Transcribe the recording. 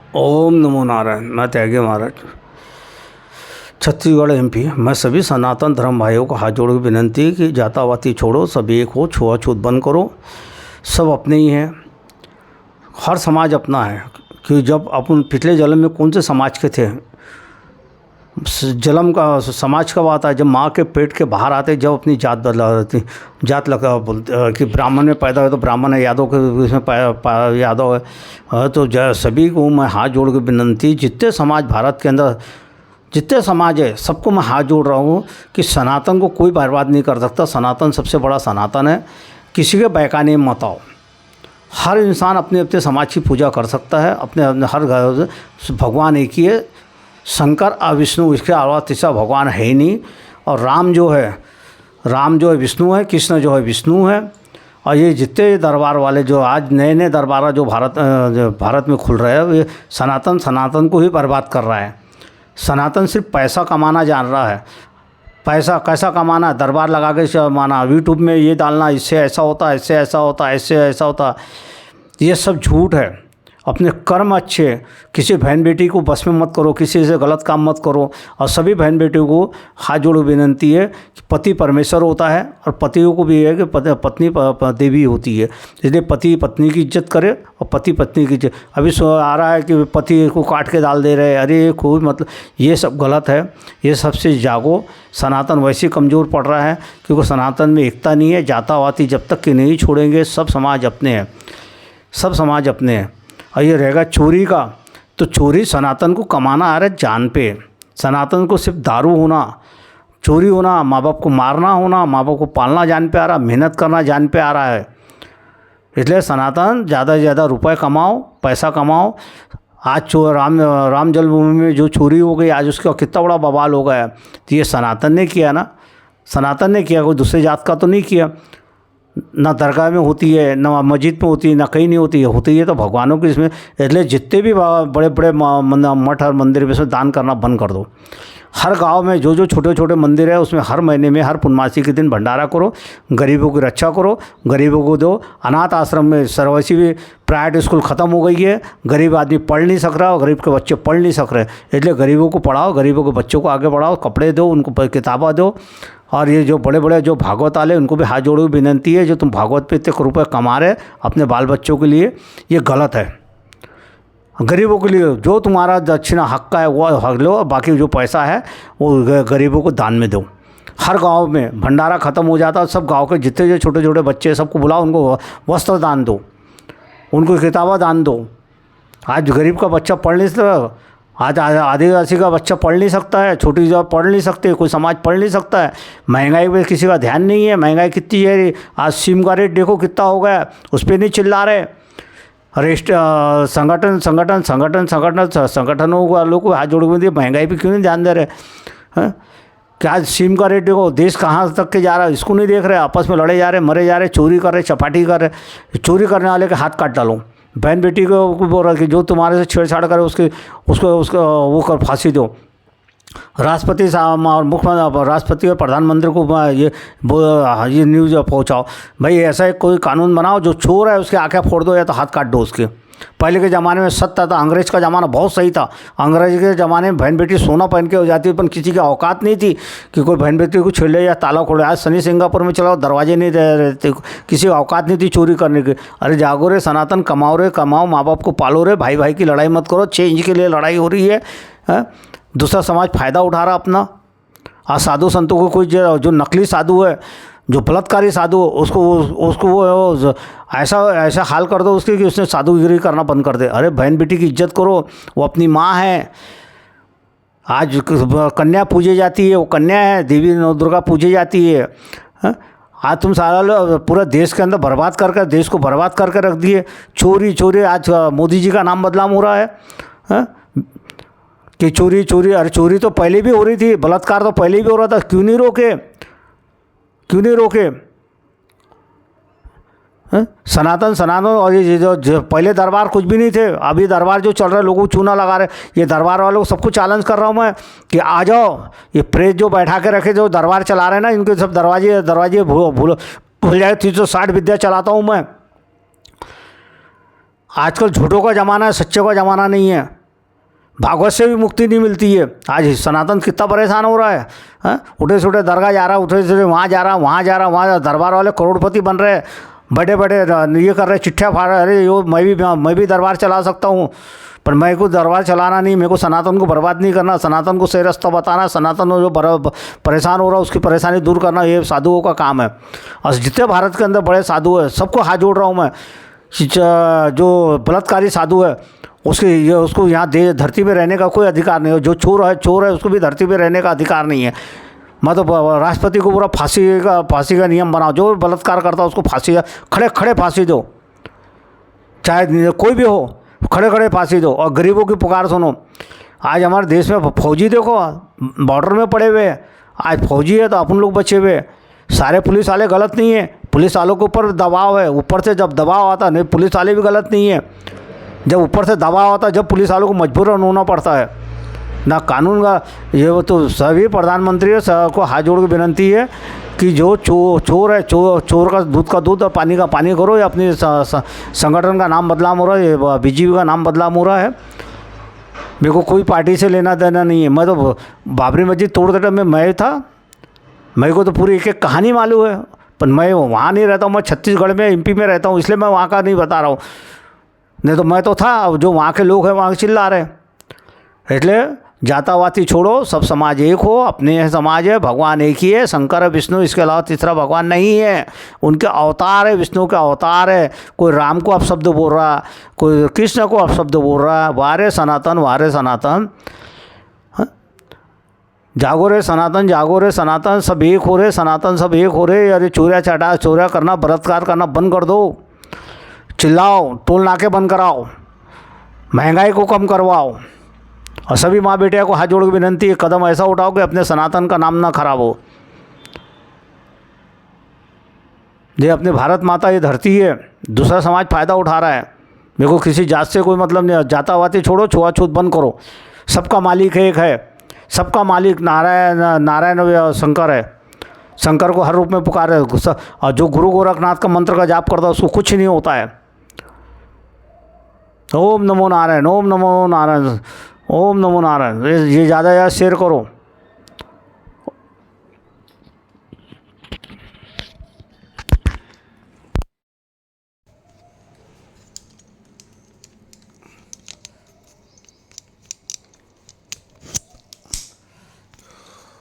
ओम नमो नारायण। मैं त्यागी महाराज, छत्तीसगढ़ एमपी। मैं सभी सनातन धर्म भाइयों को हाथ जोड़ के विनंती है कि जातावाती छोड़ो, सब एक हो, छुआछूत बंद करो। सब अपने ही हैं, हर समाज अपना है। कि जब अपन पिछले जन्म में कौन से समाज के थे, जन्म का समाज कब आता है? जब माँ के पेट के बाहर आते, जब अपनी जात बदला रहती, जात लगा बोलते कि ब्राह्मण में पैदा हुए तो ब्राह्मण है, यादव के इसमें यादव है। तो सभी को मैं हाथ जोड़ के विनंती, जितने समाज भारत के अंदर जितने समाज है, सबको मैं हाथ जोड़ रहा हूँ कि सनातन को कोई बर्बाद नहीं कर सकता। सनातन सबसे बड़ा सनातन है। किसी के बहकाने मत आओ। हर इंसान अपने अपने समाज की पूजा कर सकता है। अपने अपने हर भगवान एक ही है, शंकर और विष्णु, इसके अलावा तीसरा भगवान है ही नहीं। और राम जो है विष्णु है, कृष्ण जो है विष्णु है। और ये जितने दरबार वाले जो आज नए नए दरबार जो भारत में खुल रहे हैं, ये सनातन को ही बर्बाद कर रहा है। सनातन सिर्फ पैसा कमाना जान रहा है। पैसा कैसा कमाना, दरबार लगा के कमाना, यूट्यूब में ये डालना, इससे ऐसा होता, इससे ऐसा होता, इससे ऐसा होता। ये सब झूठ है। अपने कर्म अच्छे, किसी बहन बेटी को बस में मत करो, किसी से गलत काम मत करो। और सभी बहन बेटियों को हाथ जोड़ विनंती है कि पति परमेश्वर होता है और पतियों को भी है कि पत्नी देवी होती है। इसलिए पति पत्नी की इज्जत करे और पति पत्नी की इज्जत। अभी आ रहा है कि पति को काट के डाल दे रहे हैं, अरे कोई मतलब, ये सब गलत है। ये सबसे जागो। सनातन वैसे कमज़ोर पड़ रहा है क्योंकि सनातन में एकता नहीं है। जातावाती जब तक कि नहीं छोड़ेंगे, सब समाज अपने हैं, सब समाज अपने हैं। और ये रहेगा चोरी का, तो चोरी सनातन को कमाना आ रहा है जान पे। सनातन को सिर्फ दारू होना, चोरी होना, माँ बाप को मारना होना, माँ बाप को पालना जान पे आ रहा, मेहनत करना जान पे आ रहा है। इसलिए सनातन ज़्यादा से ज़्यादा रुपए कमाओ, पैसा कमाओ। आज राम जन्मभूमि में जो चोरी हो गई, आज उसका कितना बड़ा बवाल हो गया। तो ये सनातन ने किया ना, सनातन ने किया, कोई दूसरे जात का तो नहीं किया। ना दरगाह में होती है, ना मस्जिद में होती है, ना कहीं नहीं होती है तो भगवानों की इसमें। इसलिए जितने भी बड़े बड़े मठ और मंदिर में इसमें दान करना बंद कर दो। हर गांव में जो जो छोटे छोटे मंदिर है, उसमें हर महीने में, हर पूर्णमासी के दिन भंडारा करो, गरीबों की रक्षा करो, गरीबों को दो। अनाथ आश्रम में सर्वस्वी भी प्राइवेट स्कूल ख़त्म हो गई है। गरीब आदमी पढ़ नहीं सक रहा और गरीब के बच्चे पढ़ नहीं सक रहे। इसलिए गरीबों को पढ़ाओ, गरीबों के बच्चों को आगे बढ़ाओ, कपड़े दो, उनको किताबें दो। और ये जो बड़े बड़े जो भागवत वाले, उनको भी हाथ जोड़े विनंती है, जो तुम भागवत पे इतने रुपये कमा रहे अपने बाल बच्चों के लिए, ये गलत है। गरीबों के लिए जो तुम्हारा दक्षिणा हक का है वो हक लो, और बाकी जो पैसा है वो गरीबों को दान में दो। हर गांव में भंडारा ख़त्म हो जाता है, सब गांव के जितने जो छोटे छोटे बच्चे सबको बुलाओ, उनको वस्त्र दान दो, उनको किताबें दान दो। आज गरीब का बच्चा पढ़ नहीं सकता, आज आदिवासी का बच्चा पढ़ नहीं सकता है, छोटी जॉब पढ़ नहीं सकते, कोई समाज पढ़ नहीं सकता है। महंगाई पे किसी का ध्यान नहीं है। महंगाई कितनी है, आज सिम का रेट देखो कितना हो गया, उस पर नहीं चिल्ला रहे। संगठनों वालों को हाथ जोड़ के महंगाई पे क्यों नहीं ध्यान दे रहे हैं? क्या आज सिम का रेट देखो, देश कहाँ तक के जा रहा है, इसको नहीं देख रहे। आपस में लड़े जा रहे, मरे जा रहे, चोरी कर रहे, चपाटी कर रहे। चोरी करने वाले के हाथ काट डालो। बहन बेटी को बोल रहा है कि जो तुम्हारे से छेड़छाड़ करे उसको वो कर फांसी दो। राष्ट्रपति साहब और मुख्यमंत्री, राष्ट्रपति और प्रधानमंत्री को ये न्यूज़ पहुंचाओ, भाई ऐसा कोई कानून बनाओ, जो चोर है उसके आंखें फोड़ दो या तो हाथ काट दो उसके। पहले के ज़माने में सत्य था, अंग्रेज़ का ज़माना बहुत सही था। अंग्रेज़ के ज़माने में बहन बेटी सोना पहन के हो जाती, पर किसी की औकात नहीं थी कि कोई बहन बेटी को छेड़ ले या ताला खोले। आज शनि सिंगापुर में चलाओ, दरवाजे नहीं रहते, किसी औकात नहीं थी चोरी करने की। अरे जागो रे सनातन, कमाओ, माँ बाप को पालो रे, भाई भाई की लड़ाई मत करो। 6 इंच के लिए लड़ाई हो रही है। दूसरा समाज फ़ायदा उठा रहा अपना। आज साधु संतों को कोई जो नकली साधु है, जो बलात्कारी साधु, उसको वो ऐसा हाल कर दो उसके कि उसने साधुगिरी करना बंद कर दे। अरे बहन बेटी की इज्जत करो, वो अपनी माँ है। आज कन्या पूजी जाती है, वो कन्या है, देवी दुर्गा पूजी जाती है। आज तुम सारा पूरा देश के अंदर बर्बाद करके, देश को बर्बाद करके रख दिए। चोरी आज मोदी जी का नाम बदनाम हो रहा है कि चोरी। अरे चोरी तो पहले भी हो रही थी, बलात्कार तो पहले भी हो रहा था, क्यों नहीं रोके? सनातन और ये जो पहले दरबार कुछ भी नहीं थे, अभी दरबार जो चल रहा है, लोगों को चूना लगा रहे। ये दरबार वालों को सबको चैलेंज कर रहा हूँ मैं कि आ जाओ। ये प्रेस जो बैठा के रखे, जो दरबार चला रहे हैं ना, इनके सब दरवाजे भूल जाए। 360 विद्या चलाता हूँ मैं। आजकल झूठों का ज़माना है, सच्चे का ज़माना नहीं है। भागवत से भी मुक्ति नहीं मिलती है। आज सनातन कितना परेशान हो रहा है, हाँ? उठे सुठे दरगाह जा रहा है, उठे सुठे वहाँ जा रहा, वहाँ जा रहा, वहाँ दरबार वाले करोड़पति बन रहे हैं, बड़े बड़े ये कर रहे, चिट्ठियाँ फाड़ रहे, अरे यो मैं भी दरबार चला सकता हूँ, पर मैं को दरबार चलाना नहीं, मेरे को सनातन को बर्बाद नहीं करना, सनातन को सही रास्ता बताना, सनातन जो परेशान हो रहा है उसकी परेशानी दूर करना, ये साधुओं का काम है। और जितने भारत के अंदर बड़े साधु हैं सबको हाथ जोड़ रहा हूँ मैं। जो बलात्कारी साधु है उसको यहाँ धरती पे रहने का कोई अधिकार नहीं है। जो चोर है उसको भी धरती पे रहने का अधिकार नहीं है। मैं तो राष्ट्रपति को पूरा फांसी का नियम बनाओ, जो बलात्कार करता है उसको फांसी, खड़े फांसी दो, चाहे कोई भी हो, खड़े फांसी दो। और गरीबों की पुकार सुनो। आज हमारे देश में फौजी देखो बॉर्डर में पड़े हुए हैं, आज फौजी है तो अपन लोग बचे हुए। सारे पुलिस वाले गलत नहीं है, पुलिस वालों के ऊपर दबाव है, ऊपर से जब दबाव आता नहीं, पुलिस वाले भी गलत नहीं है, जब ऊपर से दबाव आता जब पुलिस वालों को मजबूरन होना पड़ता है ना। कानून का ये तो सभी प्रधानमंत्री को हाथ जोड़ के विनती है कि जो चोर है, चोर का दूध और पानी का पानी करो। या अपनी संगठन का नाम बदलाव हो रहा है, ये बीजेपी का नाम बदलाव हो रहा है। मेरे को कोई पार्टी से लेना देना नहीं है। मैं तो बाबरी मस्जिद तोड़ते टाइम में मैं था, मेरे को तो पूरी एक कहानी मालूम है, पर मैं वहाँ नहीं रहता हूँ, मैं छत्तीसगढ़ में एमपी में रहता हूँ, इसलिए मैं वहाँ का नहीं बता रहा हूँ। नहीं तो मैं तो था, जो वहाँ के लोग हैं वहाँ चिल्ला रहे। इसलिए जातावाती छोड़ो, सब समाज एक हो, अपने समाज है, भगवान एक ही है, शंकर है, विष्णु, इसके अलावा तीसरा भगवान नहीं है। उनके अवतार है, विष्णु के अवतार है। कोई राम को अपशब्द बोल रहा, कोई कृष्ण को अपशब्द बोल रहा। वारे सनातन, वारे सनातन, जागो रे सनातन, जागो रे सनातन, सब एक हो रहे, सनातन सब एक हो रहे। अरे चोरिया करना, बलात्कार करना बंद कर दो, चिल्लाओ, टोल नाके बंद कराओ, महंगाई को कम करवाओ। और सभी माँ बेटिया को हाथ जोड़ के विनती है, कदम ऐसा उठाओ कि अपने सनातन का नाम ना खराब हो। ये अपने भारत माता ये धरती है, दूसरा समाज फ़ायदा उठा रहा है। मेरे को किसी जात से कोई मतलब नहीं। जातावाती छोड़ो, छुआछूत बंद करो। सबका मालिक एक है, सबका मालिक नारायण शंकर है। शंकर को हर रूप में पुकारे। और जो गुरु गोरखनाथ का मंत्र का जाप करता है उसको कुछ नहीं होता है। ओम नमो नारायण, ओम नमो नारायण, ओम नमो नारायण। ये ज़्यादा शेयर करो।